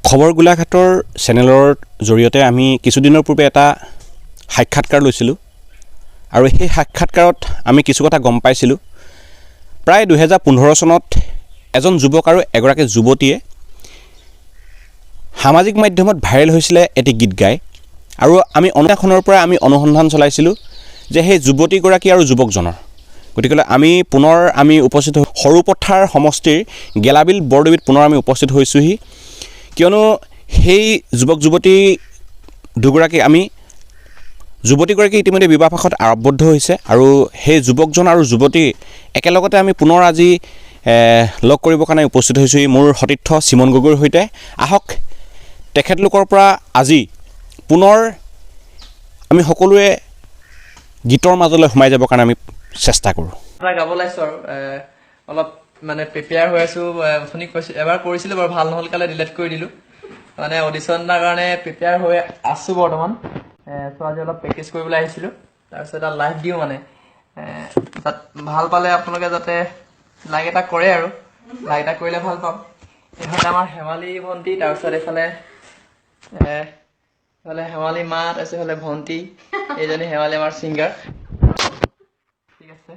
খবৰ গোলাঘাটৰ চেনেলৰ জৰিয়তে আমি কিছুদিনৰ পূৰ্বে এটা সাক্ষাৎকাৰ লৈছিলোঁ আৰু সেই সাক্ষাৎকাৰত আমি কিছু কথা গম পাইছিলোঁ। প্ৰায় 2015 চনত এজন যুৱক আৰু এগৰাকী যুৱতীয়ে সামাজিক মাধ্যমত ভাইৰেল হৈছিলে এটি গীত গাই আৰু আমি অনাখনৰ পৰা আমি অনুসন্ধান চলাইছিলোঁ যে সেই যুৱতীগৰাকী আৰু যুৱকজনৰ। গতিকে পুনৰ আমি উপস্থিত সৰুপথাৰ সমষ্টিৰ গেলাবিল বৰদবিত পুনৰ আমি উপস্থিত হৈছোঁহি, কিয়নো সেই যুৱক যুৱতী দুগৰাকী যুৱতীগৰাকী ইতিমধ্যে বিবাহপাশত আবদ্ধ হৈছে আৰু সেই যুৱকজন আৰু যুৱতী একেলগতে আমি পুনৰ আজি লগ কৰিবৰ কাৰণে উপস্থিত হৈছোঁহি মোৰ সতীৰ্থ চিমন গগৈৰ সৈতে। আহক তেখেতলোকৰ পৰা আজি পুনৰ আমি সকলোৱে গীতৰ মাজলৈ সোমাই যাবৰ কাৰণে আমি চেষ্টা কৰোঁ। গাব ওলাইছোঁ আৰু অলপ মানে প্ৰিপেয়াৰ হৈ আছোঁ। অথনি এবাৰ কৰিছিলোঁ বাৰু, ভাল নহ'ল কাৰণে ডিলেট কৰি দিলোঁ। মানে অডিশ্যন এটাৰ কাৰণে প্ৰিপেয়াৰ হৈ আছোঁ বৰ্তমান। চ' আজি অলপ প্ৰেক্টিচ কৰিবলৈ আহিছিলোঁ, তাৰপিছত এটা লাইভ দিওঁ মানে তাত ভাল পালে আপোনালোকে যাতে লাইক এটা কৰে আৰু লাইক এটা কৰিলে ভাল পাম। এইফালে আমাৰ হেমালী ভণ্টি, তাৰপিছত এইফালে হেমালী মা, তাৰপিছত এইফালে ভণ্টি, এইজনী হেমালী আমাৰ ছিংগাৰ। ঠিক আছে।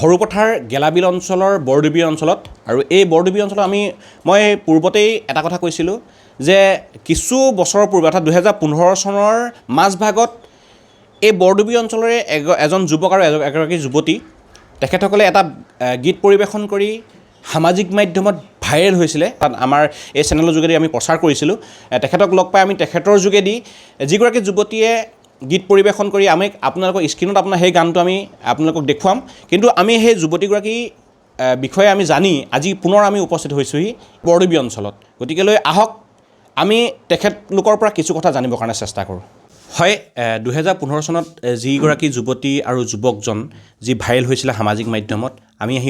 সৰুপথাৰ গেলাবিল অঞ্চলৰ বৰদবি অঞ্চলত, আৰু এই বৰদবি অঞ্চলত মই পূৰ্বতেই এটা কথা কৈছিলোঁ যে কিছু বছৰৰ পূৰ্বে অৰ্থাৎ 2015 চনৰ মাজভাগত এই বৰদবি অঞ্চলৰে এজন যুৱক আৰু এগৰাকী যুৱতী তেখেতসকলে এটা গীত পৰিৱেশন কৰি সামাজিক মাধ্যমত ভাইৰেল হৈছিলে। তাত আমাৰ এই চেনেলৰ যোগেদি আমি প্ৰচাৰ কৰিছিলোঁ। তেখেতক লগ পাই আমি তেখেতৰ যোগেদি যিগৰাকী যুৱতীয়ে গীত পৰিৱেশন কৰি আপোনালোকৰ স্ক্ৰীণত সেই গানটো আমি আপোনালোকক দেখুৱাম, কিন্তু আমি সেই যুৱতীগৰাকী বিষয়ে আমি জানি আজি পুনৰ আমি উপস্থিত হৈছোঁহি বৰদবি অঞ্চলত। গতিকেলৈ আহক আমি তেখেতলোকৰ পৰা কিছু কথা জানিবৰ কাৰণে চেষ্টা কৰোঁ। হয়, 2015 চনত যিগৰাকী যুৱতী আৰু যুৱকজন যি ভাইৰেল হৈছিলে সামাজিক মাধ্যমত, আমি আহি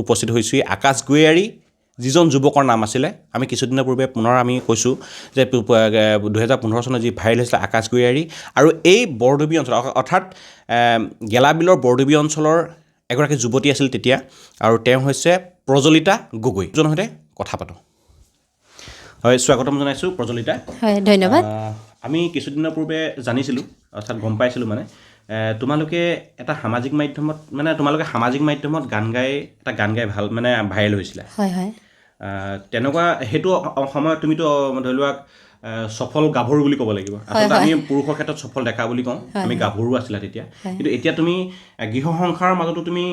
উপস্থিত হৈছোঁহি আকাশ গয়াৰী, যিজন যুৱকৰ নাম আছিলে। আমি কিছুদিনৰ পূৰ্বে পুনৰ আমি কৈছোঁ যে 2015 চনত যি ভাইৰেল হৈছিলে আকাশ গয়াৰী, আৰু এই বৰদবি অঞ্চল অৰ্থাৎ গেলাবিলৰ বৰদবি অঞ্চলৰ এগৰাকী যুৱতী আছিল তেতিয়া, আৰু তেওঁ হৈছে প্ৰজ্বলিতা গগৈ। এজনৰ সৈতে কথা পাতোঁ। হয়, স্বাগতম জনাইছোঁ প্ৰজ্বলিতা। হয়, ধন্যবাদ। আমি কিছুদিনৰ পূৰ্বে জানিছিলোঁ, অৰ্থাৎ গম পাইছিলোঁ তোমালোকে সামাজিক মাধ্যমত গান গাই ভাল ভাইৰেল হৈছিলে। হয় হয়। তেনেকুৱা সেইটো সময়ত তুমিতো ধৰি লোৱা সফল গাভৰু বুলি ক'ব লাগিব। আচলতে আমি পুৰুষৰ ক্ষেত্ৰত সফল ডেকা বুলি কওঁ, আমি গাভৰু আছিলা তেতিয়া। কিন্তু এতিয়া তুমি গৃহ সংসাৰৰ মাজতো তুমি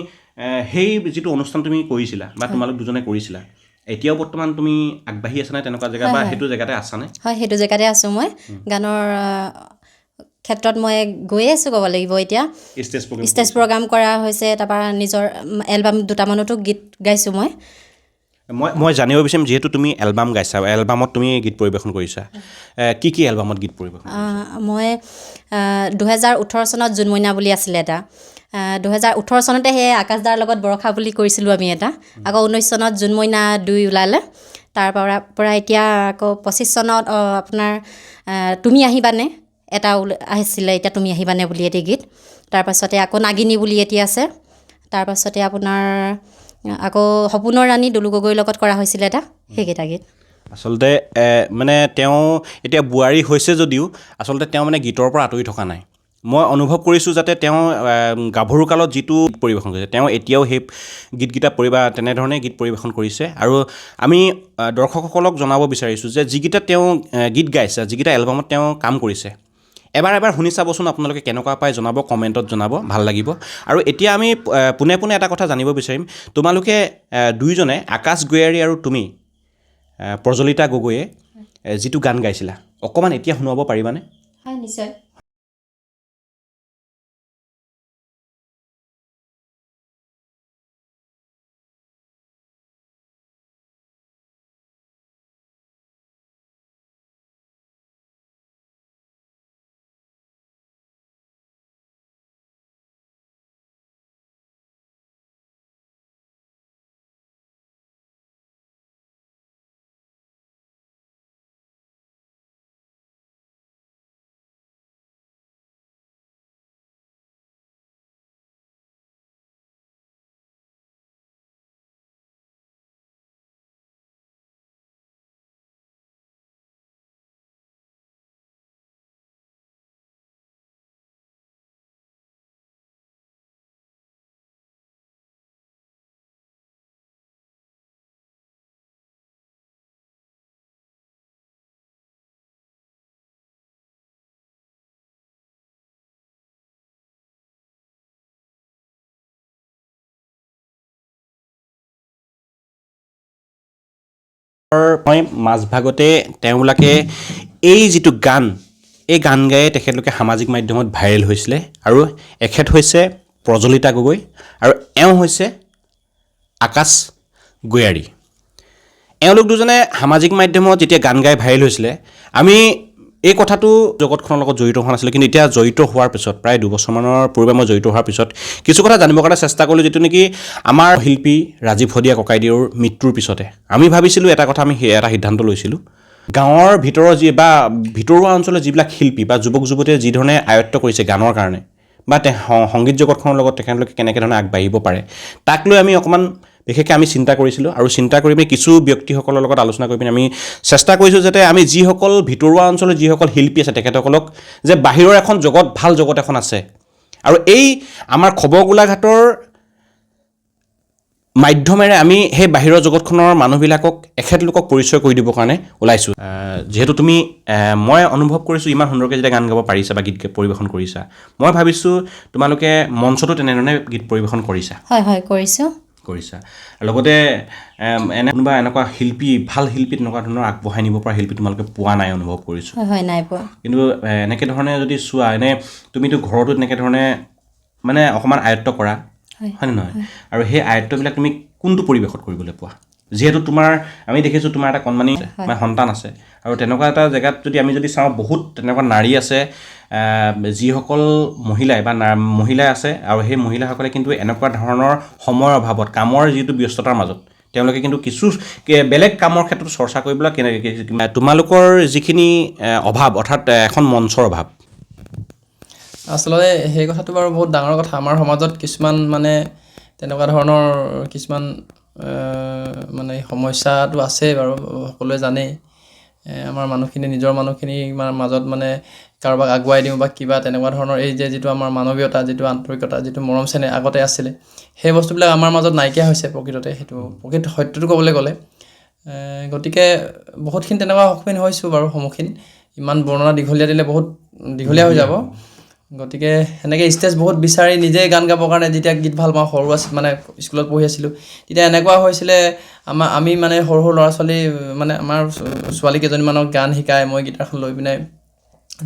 সেই যিটো অনুষ্ঠান তুমি কৰিছিলা বা তোমালোক দুজনে কৰিছিলা, এতিয়াও বৰ্তমান তুমি আগবাঢ়ি আছা নে তেনেকুৱা জেগা, বা সেইটো জেগাতে আছানে? হয়, সেইটো জেগাতে আছোঁ মই। গানৰ ক্ষেত্ৰত মই গৈয়ে আছোঁ ক'ব লাগিব। এতিয়া ষ্টেজ প্ৰগ্ৰাম কৰা হৈছে, তাৰপৰা নিজৰ এলবাম দুটামানতো গীত গাইছোঁ মই জানিব বিচাৰিম, যিহেতু তুমি এলবাম গাইছা, এলবামত তুমি গীত পৰিৱেশন কৰিছা, কি এলবামত গীত পৰিৱেশন? মই 2018 চনত জোন মইনা বুলি আছিলে এটা, 2018 চনতে সেই আকাশদাৰ লগত বৰষা বুলি কৰিছিলোঁ আমি এটা। আকৌ 19 চনত জোন মইনা 2 ওলালে। তাৰ পৰা এতিয়া আকৌ 25 চনত আপোনাৰ তুমি আহিবানে এটা আহিছিলে, এতিয়া তুমি আহিবানে বুলি এটি গীত। তাৰপাছতে আকৌ নাগিনী বুলি এটি আছে। তাৰপাছতে আপোনাৰ আকৌ সপোনৰ ৰাণী দুলু গগৈৰ লগত কৰা হৈছিলে এটা, সেইকেইটা গীত। আচলতে তেওঁ এতিয়া বোৱাৰী হৈছে যদিও আচলতে তেওঁ গীতৰ পৰা আঁতৰি থকা নাই। মই অনুভৱ কৰিছোঁ যাতে তেওঁ গাভৰু কালত যিটো গীত পৰিৱেশন কৰিছে তেওঁ এতিয়াও সেই গীতকেইটা তেনেধৰণে গীত পৰিৱেশন কৰিছে আৰু আমি দৰ্শকসকলক জনাব বিচাৰিছোঁ যে যিকেইটা তেওঁ গীত গাইছে যিকেইটা এলবামত তেওঁ কাম কৰিছে এবাৰ শুনি চাবচোন আপোনালোকে কেনেকুৱা পায় জনাব কমেণ্টত জনাব ভাল লাগিব আৰু এতিয়া আমি পোনে পোনে এটা কথা জানিব বিচাৰিম তোমালোকে দুয়োজনে আকাশ গয়াৰী আৰু তুমি প্ৰজ্বলিতা গগৈয়ে যিটো গান গাইছিলা অকণমান এতিয়া শুনাব পাৰিবানে হয় নিশ্চয় মই মাজভাগতে তেওঁবিলাকে এই যিটো গান এই গান গায়ে তেখেতলোকে সামাজিক মাধ্যমত ভাইৰেল হৈছিলে আৰু এখেত হৈছে প্ৰজ্বলিতা গগৈ আৰু এওঁ হৈছে আকাশ গয়াৰী এওঁলোক দুজনে সামাজিক মাধ্যমত যেতিয়া গান গাই ভাইৰেল হৈছিলে আমি এই কথাটো জগতখনৰ লগত জড়িত হোৱা নাছিলোঁ কিন্তু এতিয়া জড়িত হোৱাৰ পিছত প্ৰায় দুবছৰমানৰ পূৰ্বে মই জড়িত হোৱাৰ পিছত কিছু কথা জানিবৰ কাৰণে চেষ্টা কৰিলোঁ যিটো নেকি আমাৰ শিল্পী ৰাজীৱ শদিয়া ককাইদেউৰ মৃত্যুৰ পিছতে আমি ভাবিছিলোঁ এটা কথা আমি এটা সিদ্ধান্ত লৈছিলোঁ গাঁৱৰ ভিতৰৰ ভিতৰুৱা অঞ্চলৰ যিবিলাক শিল্পী বা যুৱক যুৱতীয়ে যিধৰণে আয়ত্ব কৰিছে গানৰ কাৰণে বা সংগীত জগতখনৰ লগত তেখেতলোকে কেনেকৈ ধৰণে আগবাঢ়িব পাৰে তাক লৈ আমি অকণমান বিশেষকৈ আমি চিন্তা কৰিছিলোঁ আৰু চিন্তা কৰি পিনি কিছু ব্যক্তিসকলৰ লগত আলোচনা কৰি পিনি আমি চেষ্টা কৰিছোঁ যাতে আমি যিসকল ভিতৰুৱা অঞ্চলৰ যিসকল শিল্পী আছে তেখেতসকলক যে বাহিৰৰ এখন জগত ভাল জগত এখন আছে আৰু এই আমাৰ খবৰ গোলাঘাটৰ মাধ্যমেৰে আমি সেই বাহিৰৰ জগতখনৰ মানুহবিলাকক এখেতলোকক পৰিচয় কৰি দিবৰ কাৰণে ওলাইছোঁ যিহেতু তুমি মই অনুভৱ কৰিছোঁ ইমান সুন্দৰকৈ যেতিয়া গান গাব পাৰিছা বা গীত পৰিৱেশন কৰিছা মই ভাবিছোঁ তোমালোকে মঞ্চতো তেনেধৰণে গীত পৰিৱেশন কৰিছা হয় কৰিছোঁ লগতে কোনোবা এনেকুৱা শিল্পী ভাল শিল্পী তেনেকুৱা ধৰণৰ আগবঢ়াই নিব পৰা শিল্পী তোমালোকে পোৱা নাই অনুভৱ কৰিছোঁ হয় নাই পোৱা কিন্তু এনেকৈ ধৰণে যদি চোৱা তুমিতো ঘৰতো তেনেকৈ ধৰণে মানে অকণমান আয়ত্ব কৰা হয়নে নহয় আৰু সেই আয়ত্ববিলাক তুমি কোনটো পৰিৱেশত কৰিবলৈ পোৱা যিহেতু আমি দেখিছোঁ তোমাৰ এটা কণমানি সন্তান আছে আৰু তেনেকুৱা এটা জেগাত আমি যদি চাওঁ বহুত তেনেকুৱা নাৰী আছে যিসকল মহিলাই আছে আৰু সেই মহিলাসকলে কিন্তু এনেকুৱা ধৰণৰ সময়ৰ অভাৱত কামৰ যিটো ব্যস্ততাৰ মাজত তেওঁলোকে কিন্তু কিছু বেলেগ কামৰ ক্ষেত্ৰত চৰ্চা কৰিবলৈ তোমালোকৰ যিখিনি অভাৱ অৰ্থাৎ এখন মঞ্চৰ অভাৱ আচলতে সেই কথাটো বাৰু বহুত ডাঙৰ কথা আমাৰ সমাজত কিছুমান মানে তেনেকুৱা ধৰণৰ কিছুমান মানে সমস্যাটো আছে বাৰু সকলোৱে জানেই আমাৰ নিজৰ মানুহখিনিৰ মাজত মানে কাৰোবাক আগুৱাই দিওঁ বা কিবা তেনেকুৱা ধৰণৰ এই যিটো আমাৰ মানৱীয়তা যিটো আন্তৰিকতা যিটো মৰম চেনেহ আগতে আছিলে সেই বস্তুবিলাক আমাৰ মাজত নাইকিয়া হৈছে প্ৰকৃততে সেইটো প্ৰকৃত সত্যটো ক'বলৈ গ'লে গতিকে বহুতখিনি তেনেকুৱা সন্মুখীন ইমান বৰ্ণনা দীঘলীয়া দিলে বহুত দীঘলীয়া হৈ যাব গতিকে সেনেকৈ ষ্টেজ বহুত বিচাৰি নিজে গান গাবৰ কাৰণে যেতিয়া গীত ভাল পাওঁ সৰু মানে স্কুলত পঢ়ি আছিলোঁ তেতিয়া এনেকুৱা হৈছিলে আমি মানে সৰু ল'ৰা ছোৱালী মানে আমাৰ ছোৱালী কেইজনীমানক গান শিকাই মই গীটাৰখন লৈ পিনে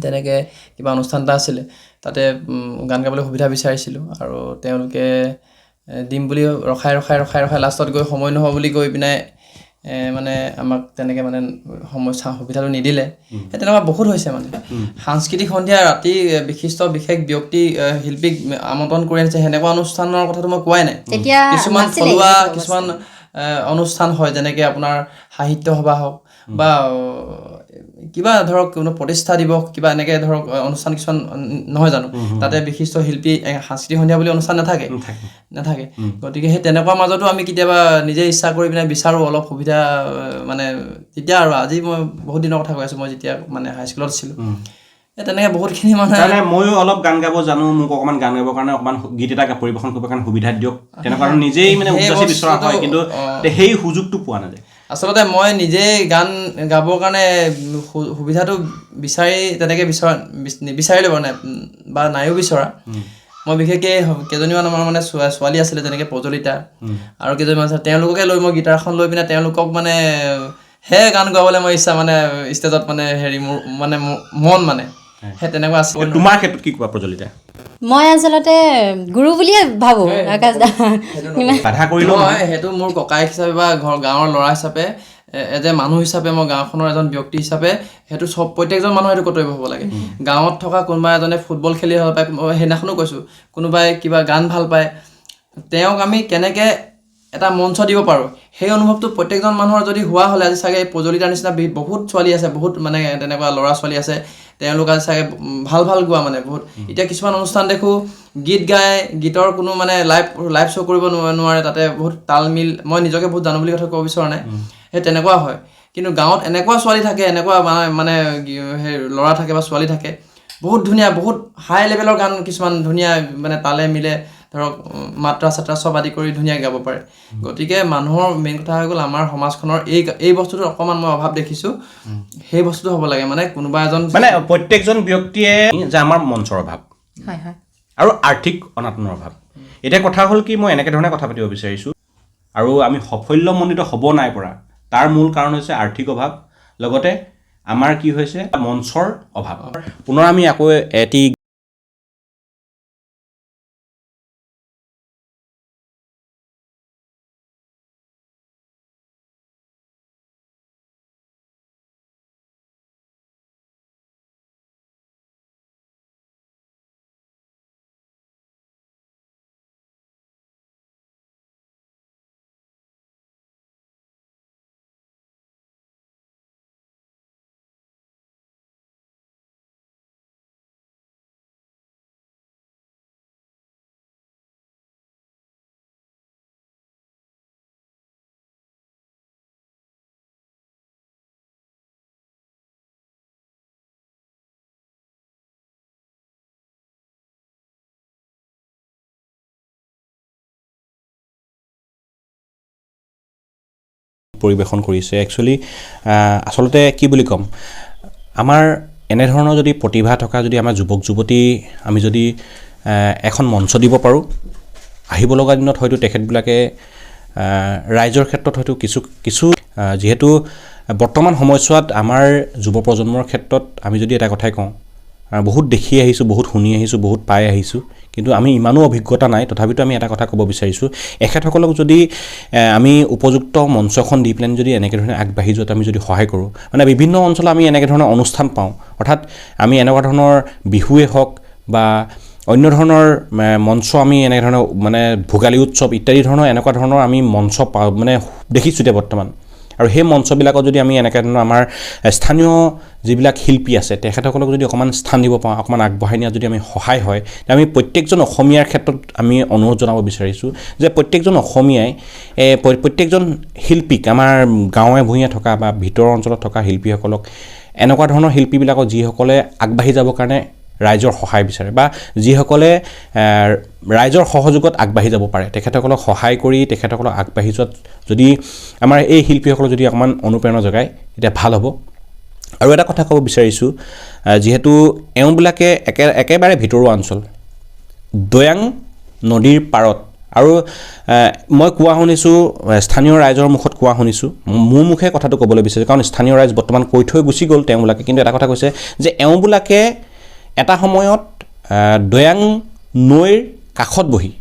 তেনেকৈ কিবা অনুষ্ঠান এটা আছিলে তাতে গান গাবলৈ সুবিধা বিচাৰিছিলোঁ আৰু তেওঁলোকে দিম বুলি ৰখাই লাষ্টত গৈ সময় নহ'ব বুলি কৈ পিনে মানে আমাক তেনেকৈ মানে সুবিধাটো নিদিলে সেই তেনেকুৱা বহুত হৈছে মানে সাংস্কৃতিক সন্ধিয়া ৰাতি বিশেষ ব্যক্তি শিল্পীক আমন্ত্ৰণ কৰি আনিছে সেনেকুৱা অনুষ্ঠানৰ কথাটো মই কোৱাই নাই কিছুমান থলুৱা কিছুমান অনুষ্ঠান হয় যেনেকৈ আপোনাৰ সাহিত্য সভা হওক বা কিবা ধৰক কোনো প্ৰতিষ্ঠা দিৱস কিবা এনেকৈ ধৰক অনুষ্ঠান কিছুমান নহয় জানো তাতে বিশিষ্ট শিল্পী সাংস্কৃতিক সন্ধিয়া বুলি অনুষ্ঠান নাথাকে গতিকে সেই তেনেকুৱা মাজতো আমি কেতিয়াবা নিজে ইচ্ছা কৰি পিনে বিচাৰোঁ অলপ সুবিধা মানে তেতিয়া আৰু আজি মই বহুত দিনৰ কথা কৈ আছোঁ মই যেতিয়া মানে হাইস্কুলত আছিলোঁ তেনেকৈ বহুতখিনি মানে কাৰণে ময়ো অলপ গান গাব জানো, মোক অকণমান গান গাবৰ কাৰণে অকণমান গীত এটা পৰিৱেশন কৰিবৰ কাৰণে সুবিধা দিয়ক, তেনেকুৱা নিজেই মানে উপযাচি বিচৰা হয়, কিন্তু সেই সুযোগটো পোৱা নাযায়। আচলতে মই নিজেই গান গাবৰ কাৰণে সুবিধাটো তেনেকৈ নিবিচাৰিলে বা নাইও বিচৰা। মই বিশেষকৈ কেইজনীমান আমাৰ মানে ছোৱালী আছিলে যেনেকৈ প্ৰজ্বলিতা আৰু কেইজনীমান আছিলে, তেওঁলোককে লৈ মই গীটাৰখন লৈ পিনে তেওঁলোকক মানে গান গাবলৈ মই ইচ্ছা মানে ষ্টেজত মানে মোৰ মানে মন মানে সেই তেনেকুৱা আছে। তোমাৰ ক্ষেত্ৰত কি কোৱা প্ৰজ্বলিতা? মই আচলতে গুৰু বুলিয়ে ভাবোঁ আকাশ দা। বাধা কৰিলেও সেইটো মোৰ ককায়েক হিচাপে বা গাঁৱৰ ল'ৰা হিচাপে, এজ এ মানুহ হিচাপে, মই গাঁওখনৰ এজন ব্যক্তি হিচাপে সেইটো প্ৰত্যেকজন মানুহৰ সেইটো কৰ্তব্য হ'ব লাগে। গাঁৱত থকা কোনোবা এজনে ফুটবল খেলি ভাল পায়, সেইদিনাখনো কৈছোঁ, কোনোবাই কিবা গান ভাল পায়, তেওঁক আমি কেনেকৈ এটা মঞ্চ দিব পাৰোঁ, সেই অনুভৱটো প্ৰত্যেকজন মানুহৰ যদি হোৱা হ'লে আজি চাগে প্ৰজ্বলিতাৰ নিচিনা বহুত ছোৱালী আছে, বহুত মানে তেনেকুৱা ল'ৰা ছোৱালী আছে, তেওঁলোক আজি চাগে ভাল গোৱা মানে বহুত। এতিয়া কিছুমান অনুষ্ঠান দেখোঁ গীত গায়, গীতৰ কোনো মানে লাইভ শ্ব' কৰিব নোৱাৰে, তাতে বহুত তাল মিল, মই নিজকে বহুত জানো বুলি কথা ক'ব বিচৰা নাই, সেই তেনেকুৱা হয়। কিন্তু গাঁৱত এনেকুৱা ছোৱালী থাকে, এনেকুৱা মানে সেই ল'ৰা থাকে বা ছোৱালী থাকে, বহুত ধুনীয়া, বহুত হাই লেভেলৰ গান কিছুমান ধুনীয়া মানে তালে মিলে, ধৰক মাত্ৰা চাত্ৰা চব আদি কৰি ধুনীয়াকৈ গাব পাৰে। গতিকে মানুহৰ মেইন কথা হৈ গ'ল আমাৰ সমাজখনৰ এই বস্তুটো অকণমান মই অভাৱ দেখিছোঁ, সেই বস্তুটো হ'ব লাগে। মানে কোনোবা এজন মানে প্ৰত্যেকজন ব্যক্তিয়ে যে আমাৰ মঞ্চৰ অভাৱ আৰু আৰ্থিক অনাটনৰ অভাৱ। এতিয়া কথা হ'ল কি, মই এনেকৈ ধৰণে কথা পাতিব বিচাৰিছোঁ, আৰু আমি সাফল্যমণ্ডিত হ'ব নাই পৰা তাৰ মূল কাৰণ হৈছে আৰ্থিক অভাৱ, লগতে আমাৰ কি হৈছে মঞ্চৰ অভাৱ। পুনৰ আমি আকৌ এটি পৰিৱেশন কৰিছে। একচুৱেলি আচলতে কি বুলি ক'ম, আমাৰ এনেধৰণৰ যদি প্ৰতিভা থকা যদি আমাৰ যুৱক যুৱতী আমি যদি এখন মঞ্চ দিব পাৰোঁ, আহিব লগা দিনত হয়তো তেখেতবিলাকে ৰাইজৰ ক্ষেত্ৰত হয়তো কিছু যিহেতু বৰ্তমান সময়ছোৱাত আমাৰ যুৱ প্ৰজন্মৰ ক্ষেত্ৰত আমি যদি এটা কথাই কওঁ, বহুত দেখি আহিছোঁ, বহুত শুনি আহিছোঁ, বহুত পাই আহিছোঁ, কিন্তু আমি ইমানো অভিজ্ঞতা নাই। তথাপিতো আমি এটা কথা ক'ব বিচাৰিছোঁ, এখেতসকলক যদি আমি উপযুক্ত মঞ্চ এখন দি পেলাই যদি এনেকৈ ধৰণে আগবাঢ়ি যোৱাত আমি যদি সহায় কৰোঁ, মানে বিভিন্ন অঞ্চলত আমি এনেকৈ ধৰণৰ অনুষ্ঠান পাওঁ, অৰ্থাৎ আমি এনেকুৱা ধৰণৰ বিহুৱে হওক বা অন্য ধৰণৰ মঞ্চ আমি এনেকৈ ধৰণৰ মানে ভোগালী উৎসৱ ইত্যাদি ধৰণৰ এনেকুৱা ধৰণৰ আমি মঞ্চ পাওঁ মানে দেখিছোঁ এতিয়া বৰ্তমান। আৰু সেই মঞ্চবিলাকত যদি আমি এনেকৈ ধৰণৰ আমাৰ স্থানীয় যিবিলাক শিল্পী আছে তেখেতসকলক যদি অকণমান স্থান দিব পাওঁ, অকণমান আগবঢ়াই নিয়াত যদি আমি সহায় হয়, আমি প্ৰত্যেকজন অসমীয়াৰ ক্ষেত্ৰত আমি অনুৰোধ জনাব বিচাৰিছোঁ যে প্ৰত্যেকজন অসমীয়াই প্ৰত্যেকজন শিল্পীক, আমাৰ গাঁৱে ভূঞে থকা বা ভিতৰৰ অঞ্চলত থকা শিল্পীসকলক, এনেকুৱা ধৰণৰ শিল্পীবিলাকক যিসকলে আগবাঢ়ি যাবৰ কাৰণে ৰাইজৰ সহায় বিচাৰে বা যিসকলে ৰাইজৰ সহযোগত আগবাঢ়ি যাব পাৰে, তেখেতসকলক সহায় কৰি তেখেতসকলক আগবাঢ়ি যোৱাত যদি আমাৰ এই শিল্পীসকলক যদি অকণমান অনুপ্ৰেৰণা যোগায় তেতিয়া ভাল হ'ব। আৰু এটা কথা ক'ব বিচাৰিছোঁ, যিহেতু এওঁবিলাকে একেবাৰে ভিতৰুৱা অঞ্চল, দৈয়াং নদীৰ পাৰত, আৰু মই কোৱা শুনিছোঁ, স্থানীয় ৰাইজৰ মুখত কোৱা শুনিছোঁ, মোৰ মুখে কথাটো ক'বলৈ বিচাৰিছোঁ, কাৰণ স্থানীয় ৰাইজ বৰ্তমান কৈ থৈ গুচি গ'ল তেওঁবিলাকে, কিন্তু এটা কথা কৈছে যে এওঁবিলাকে এটা সময়ত দৈয়াং নৈৰ কাষত বহি,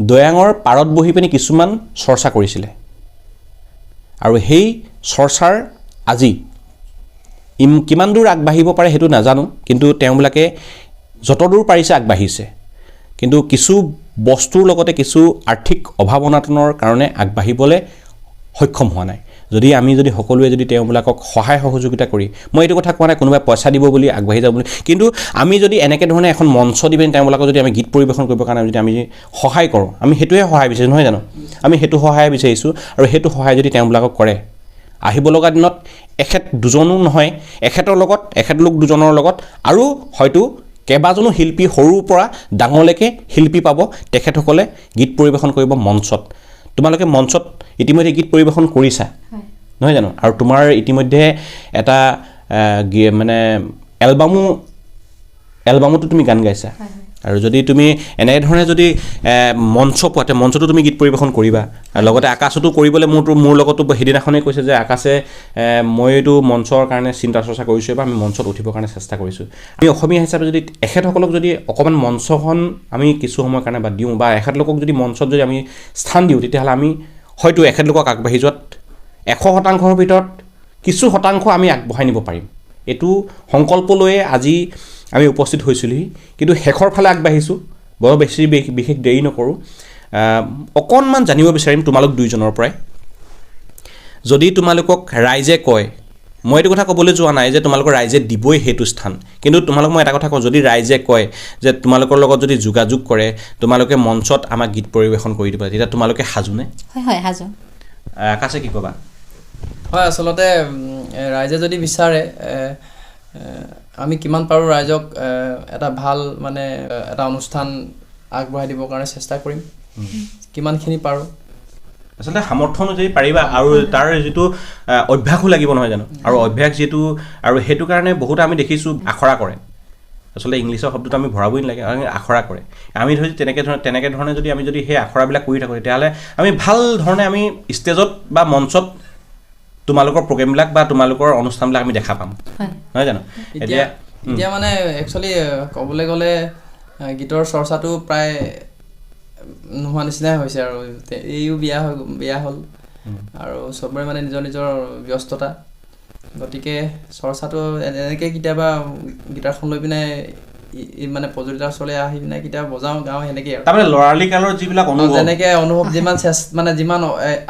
দৈয়াঙৰ পাৰত বহি পিনি কিছুমান চৰ্চা কৰিছিলে, আৰু সেই চৰ্চাৰ আজি কিমান দূৰ আগবাঢ়িব পাৰে সেইটো নাজানো, কিন্তু তেওঁবিলাকে যতদূৰ পাৰিছে আগবাঢ়িছে, কিন্তু কিছু বস্তুৰ লগতে কিছু আৰ্থিক অভাৱ অনাটনৰ কাৰণে আগবাঢ়িবলৈ সক্ষম হোৱা নাই। যদি আমি সকলোৱে যদি তেওঁবিলাকক সহায় সহযোগিতা কৰি, মই এইটো কথা কোৱা নাই কোনোবাই পইচা দিব বুলি আগবাঢ়ি যাব বুলি, কিন্তু আমি যদি এনেকৈ ধৰণে এখন মঞ্চ দি পিনি তেওঁবিলাকক যদি আমি গীত পৰিৱেশন কৰিবৰ কাৰণে যদি আমি সহায় কৰোঁ, আমি সেইটোৱে সহায় বিচাৰিছোঁ নহয় জানো, আমি সেইটো সহায় বিচাৰিছোঁ, আৰু সেইটো সহায় যদি তেওঁবিলাকক কৰে, আহিব লগা দিনত দুজনো নহয়, এখেতলোক দুজনৰ লগত আৰু হয়তো কেইবাজনো শিল্পী সৰুৰ পৰা ডাঙৰলৈকে শিল্পী পাব, তেখেতসকলে গীত পৰিৱেশন কৰিব মঞ্চত। তোমালোকে মঞ্চত ইতিমধ্যে গীত পৰিৱেশন কৰিছা নহয় জানো? আৰু তোমাৰ ইতিমধ্যে এটা মানে এলবামতো তুমি গান গাইছা। আৰু যদি তুমি এনেধৰণে যদি মঞ্চ পোৱাতে মঞ্চতো তুমি গীত পৰিৱেশন কৰিবা। আৰু লগতে আকাশতো কৰিবলৈ মোৰ লগতো সেইদিনাখনেই কৈছে যে আকাশে মইতো মঞ্চৰ কাৰণে চিন্তা চৰ্চা কৰিছোঁ বা আমি মঞ্চত উঠিবৰ কাৰণে চেষ্টা কৰিছোঁ। আমি অসমীয়া হিচাপে যদি এখেতসকলক যদি অকণমান মঞ্চখন আমি কিছু সময়ৰ কাৰণে বা দিওঁ বা এখেতলোকক যদি মঞ্চত যদি আমি স্থান দিওঁ, তেতিয়াহ'লে আমি হয়তো এখেতলোকক আগবাঢ়ি যোৱাত 100%ৰ ভিতৰত কিছু শতাংশ আমি আগবঢ়াই নিব পাৰিম। এইটো সংকল্প লৈয়ে আজি আমি উপস্থিত হৈছিলোহি, কিন্তু শেষৰ ফালে আগবাঢ়িছোঁ। বৰ বেছি বিশেষ দেৰি নকৰোঁ, অকণমান জানিব বিচাৰিম তোমালোক দুইজনৰ পৰাই। যদি তোমালোকক ৰাইজে কয়, মই এইটো কথা ক'বলৈ যোৱা নাই যে তোমালোকৰ ৰাইজে দিবই সেইটো স্থান, কিন্তু তোমালোক মই এটা কথা কওঁ, যদি ৰাইজে কয় যে তোমালোকৰ লগত যদি যোগাযোগ কৰে, তোমালোকে মঞ্চত আমাক গীত পৰিৱেশন কৰি দিবা, তেতিয়া তোমালোকে সাজুনে? হয় সাজু। আকাশে কি ক'বা? হয়, আচলতে ৰাইজে যদি বিচাৰে আমি কিমান পাৰোঁ ৰাইজক এটা ভাল মানে এটা অনুষ্ঠান আগবঢ়াই দিবৰ কাৰণে চেষ্টা কৰিম, কিমানখিনি পাৰোঁ। আচলতে সামৰ্থ্য অনুযায়ী পাৰিবা, আৰু তাৰ যিটো অভ্যাসো লাগিব নহয় জানো? আৰু অভ্যাস যিটো, আৰু সেইটো কাৰণে বহুতে আমি দেখিছোঁ আখৰা কৰে। আচলতে ইংলিছৰ শব্দটো আমি ভৰাবই নালাগে, আখৰা কৰে। আমি ধৰি তেনেকৈ ধৰণে যদি আমি যদি সেই আখৰাবিলাক কৰি থাকোঁ, তেতিয়াহ'লে আমি ভাল ধৰণে আমি ষ্টেজত বা মঞ্চত তোমালোকৰ প্ৰগ্ৰেমবিলাক বা তোমালোকৰ অনুষ্ঠানবিলাক আমি দেখা পাম নহয় জানো? এতিয়া মানে একচুৱেলি ক'বলৈ গ'লে গীতৰ চৰ্চাটো প্ৰায় নোহোৱা নিচিনাই হৈছে, আৰু এইও বিয়া হ'ল আৰু চবৰে মানে নিজৰ নিজৰ ব্যস্ততা, গতিকে চৰ্চাটো এনেকৈ কেতিয়াবা গীটাৰখন লৈ পিনে মানে প্ৰযোজিতাৰ ওচৰলৈ আহি পিনে কেতিয়াবা বজাওঁ গাওঁ, সেনেকৈ আৰু তাৰমানে ল'ৰালি কালৰ যিবিলাক অনুভৱ, যেনেকৈ অনুভৱ যিমান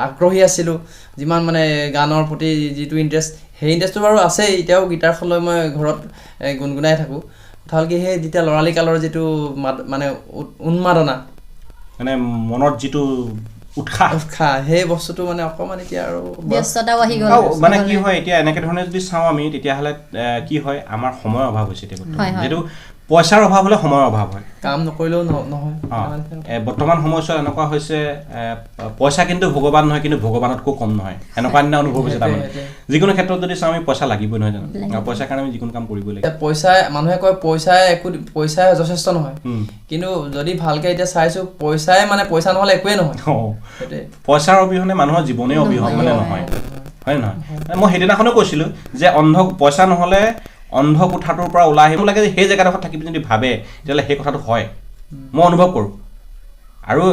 আগ্ৰহী আছিলোঁ, যিমান মানে গানৰ প্ৰতি যিটো ইণ্টাৰেষ্ট, সেই ইণ্টাৰেষ্টটো বাৰু আছেই এতিয়াও। গীটাৰখন লৈ মই ঘৰত গুণগুণাই থাকোঁ। কথা হ'ল কি, সেই যেতিয়া ল'ৰালি কালৰ যিটো মানে উন্মাদনা, মানে মনত যিটো উৎসাহ, সেই বস্তুটো মানে অকণমান এতিয়া আৰু ব্যস্ততাও আহি গ'ল। মানে কি হয়, এতিয়া এনেকৈ ধৰণে যদি চাওঁ আমি, তেতিয়াহ'লে কি হয়, আমাৰ সময়ৰ অভাৱ হৈছে। যিহেতু পইচাৰ অভাৱ হ'লে সময়ৰ অভাৱ হয়, কাম নকৰিলেও নহয়। বৰ্তমান সময়ছোৱাত এনেকুৱা হৈছে, পইচা কিন্তু ভগৱান নহয়, কিন্তু ভগৱানতকৈ কম নহয়, এনেকুৱা দিনা অনুভৱ হৈছে। তাৰমানে যিকোনো ক্ষেত্ৰত যদি চাওঁ আমি পইচা লাগিবই নহয় জানো? পইচাৰ কাৰণে আমি যিকোনো কাম কৰিবই লাগিব। মানুহে কয় পইচাই যথেষ্ট নহয়, কিন্তু যদি ভালকৈ এতিয়া চাইছোঁ, পইচা নহ'লে একোৱেই নহয়। পইচাৰ অবিহনে মানুহৰ জীৱনেই অবিহনে মানে নহয়, হয় নহয়? মই সেইদিনাখনো কৈছিলোঁ যে পইচা নহ'লে অন্ধ কোঠাটোৰ পৰা ওলাই আহিব লাগে, সেই জেগাডোখৰত থাকি পিনি যদি ভাবে, তেতিয়াহ'লে সেই কথাটো হয়, মই অনুভৱ কৰোঁ। আৰু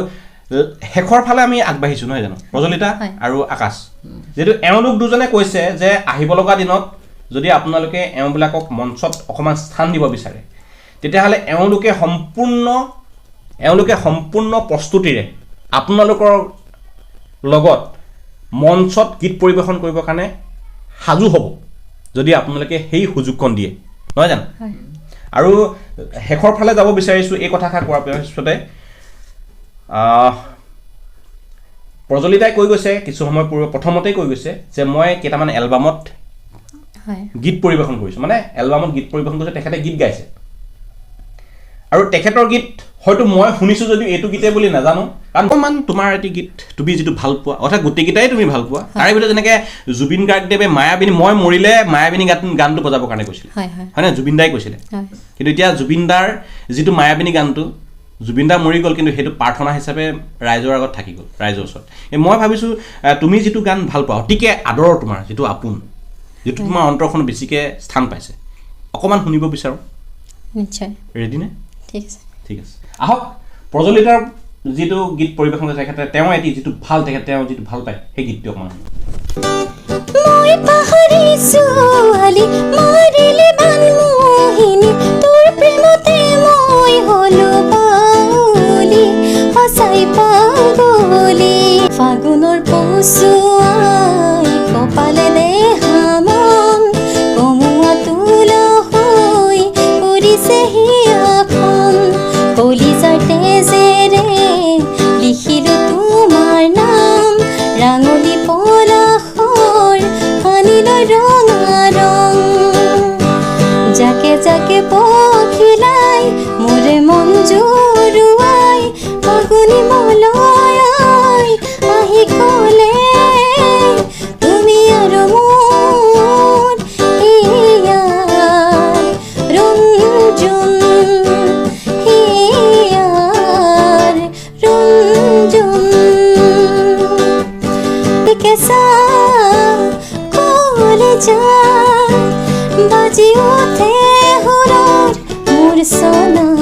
শেষৰ ফালে আমি আগবাঢ়িছোঁ নহয় জানো? প্ৰজ্বলিতা আৰু আকাশ, যিহেতু এওঁলোক দুজনে কৈছে যে আহিব লগা দিনত যদি আপোনালোকে এওঁবিলাকক মঞ্চত অকণমান স্থান দিব বিচাৰে, তেতিয়াহ'লে এওঁলোকে সম্পূৰ্ণ প্ৰস্তুতিৰে আপোনালোকৰ লগত মঞ্চত গীত পৰিৱেশন কৰিবৰ কাৰণে সাজু হ'ব, যদি আপোনালোকে সেই সুযোগকণ দিয়ে নহয় জানো? আৰু শেষৰ ফালে যাব বিচাৰিছোঁ এই কথাষাৰ কোৱাৰ পিছতে, প্ৰজ্বলিতাই কৈ গৈছে কিছু সময় পূৰ্বে, প্ৰথমতেই কৈ গৈছে যে মই কেইটামান এলবামত গীত পৰিৱেশন কৰিছোঁ, মানে এলবামত গীত পৰিৱেশন কৰিছে, তেখেতে গীত গাইছে। আৰু তেখেতৰ গীত হয়তো মই শুনিছোঁ যদিও এইটো গীতে বুলি নাজানো, কাৰণ অকণমান তোমাৰ এটি গীত তুমি যিটো ভাল পোৱা, অৰ্থাৎ গোটেইকেইটাই তুমি ভাল পোৱা, তাৰে ভিতৰত যেনেকৈ জুবিন গাৰ্গদেৱে মায়াবিনী, মই মৰিলে মায়াবিনী গানটো বজাবৰ কাৰণে কৈছিলে, হয় নহয়? জুবিন দাই কৈছিলে। কিন্তু এতিয়া জুবিন দাৰ যিটো মায়াবিনী গানটো, জুবিন দা মৰি গ'ল, কিন্তু সেইটো প্ৰাৰ্থনা হিচাপে ৰাইজৰ আগত থাকি গ'ল, ৰাইজৰ ওচৰত। মই ভাবিছোঁ তুমি যিটো গান ভাল পোৱা, অতিকে আদৰৰ তোমাৰ যিটো আপোন, যিটো তোমাৰ অন্তৰখন বেছিকৈ স্থান পাইছে, অকণমান শুনিব বিচাৰোঁ। নিশ্চয়। ৰেডি নে? ঠিক আছে। ঠিক আছে, আহক। প্ৰজ্বলিতাৰ যিটো গীত পৰিৱেশন কৰে তেখেতে, তেওঁ যিটো ভাল পায় সেই গীতটো অকণমান। মই পাহৰিছো আলি মাৰিলে বানমোহিনী, তোৰ প্ৰেমতে মই হলো পাগলী, সঁচাই পাগলী। ফাগুনৰ পচুৱাই কপালে দেহা মন, কমুৱা তুলা হৈ পৰিছে হিয়াখন, কলিজাৰ তেজেৰে লিখিলো তোমাৰ নাম, ৰাঙলী পলাশৰ সানিলৈ ৰঙা লাগে পখিলাই মোৰে মন জুৰুৱাই ফাগুনি মলয় আহি ক'লে তুমি আৰু মোৰ হিয়াৰ ৰঞ্জুন হিয়াৰ ৰঞ্জুন কেঁচা কলিজা বাজি উঠে সুৰৰ মোৰ চনা